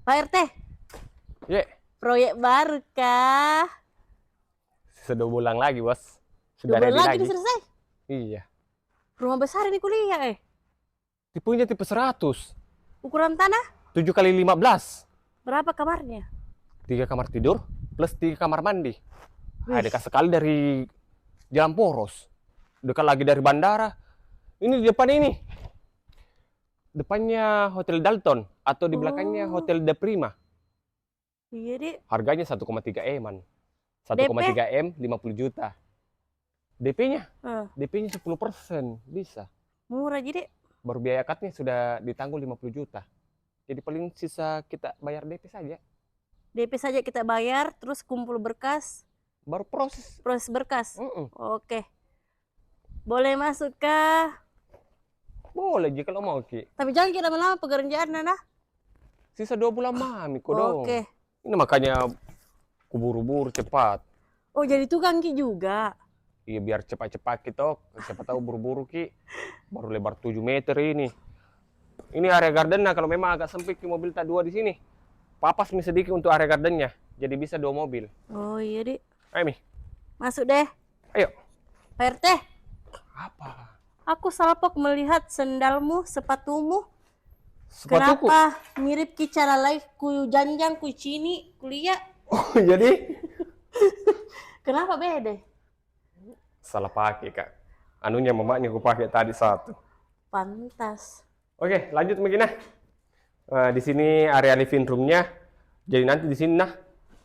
Pak RT, Ye, proyek baru kah? sudah bulan lagi, Bos. 2 Sudah bulan ready lagi lagi. nih selesai. Iya. Rumah besar ini kuliah Tipenya tipe 100. Ukuran tanah 7 kali 15. berapa kamarnya? 3 kamar tidur plus 3 kamar mandi. Wih. Dekat sekali dari Jalan Poros. Dekat lagi dari bandara. Ini di depan ini. Depannya Hotel Dalton atau di belakangnya Oh. Hotel De Prima. Iya deh. Harganya 1,3 M-an. DP? 1,3 M 50 juta. DP-nya? Eh, DP-nya 10% bisa. murah jadi. Baru biaya akadnya sudah ditanggung 50 juta. Jadi paling sisa kita bayar DP saja. DP saja kita bayar, terus kumpul berkas, Baru proses. proses berkas. Mm-mm. Oke. Boleh masuk kah? Boleh jika lo mau, Ki. Tapi jangan kira lama pekerjaan Nana. Sisa 2 bulan mami kok dong. Oke. Ini makanya kuburu-buru cepat. Oh, jadi tukang Ki juga. Iya biar cepat-cepat kita. Siapa tahu buru-buru, Ki. Baru lebar 7 meter ini. Ini area gardennya kalau memang agak sempit Ki, mobil tak 2 di sini. Papas mi sedikit untuk area gardennya. Jadi bisa 2 mobil. Oh iya deh. Ayo Mi. Masuk deh. Ayo. Pak RT, Apa? aku salpok melihat sendalmu, sepatumu. Sepatuku. Kenapa mirip Ki cara live ku janjang ku cini kuliah? Oh, jadi Kenapa beda? salah pakai, Kak. Anunya mamanya aku pakai tadi satu. Pantas. Oke, lanjut begini. Di sini area living room-nya. Jadi nanti di sini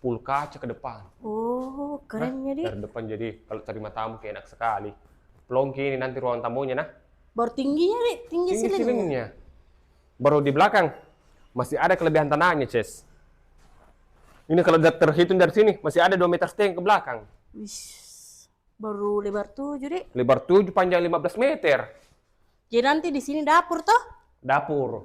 full kaca ke depan. Oh, keren jadi. Dari depan jadi kalau terima tamu kayak enak sekali. Plongki ini nanti ruang tamunya Baru tingginya deh, tinggi Tinggi silingnya. silingnya. Baru di belakang masih ada kelebihan tanahnya, Ces. Ini kalau terhitung dari sini masih ada 2,5 meter ke belakang. Wis, baru lebar 7 deh. Lebar 7, panjang 15 meter. Jadi nanti di sini dapur toh? Dapur.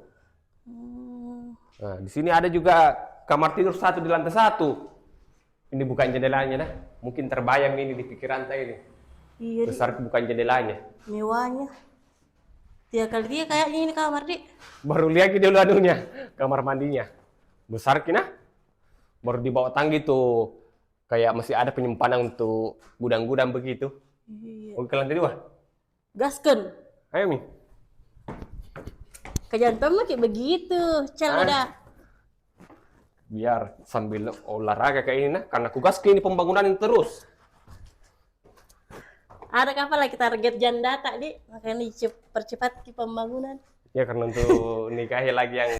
Hmm. Nah, di sini ada juga kamar tidur 1 di lantai 1. Ini bukan jendelanya Mungkin terbayang ini di pikiran saya ini. Iya deh, Besar bukan jendelanya. mewahnya. 3 kali 3 kayaknya ini kamar deh. Baru lihat dulu anunya, kamar mandinya. Besar kina. Baru di bawah tangga tuh kayak masih ada penyimpanan untuk gudang-gudang begitu. Iya. Oke, ke lantai 2. Gasken. Ayo, Mi. Kejantan mah kayak begitu. Cel Ah. udah. Biar sambil olahraga kayak ini karena kugas ini pembangunan ini terus. Ada kapan lagi target janda tak deh? Makanya percepat ke pembangunan. Ya karena untuk nikahi lagi yang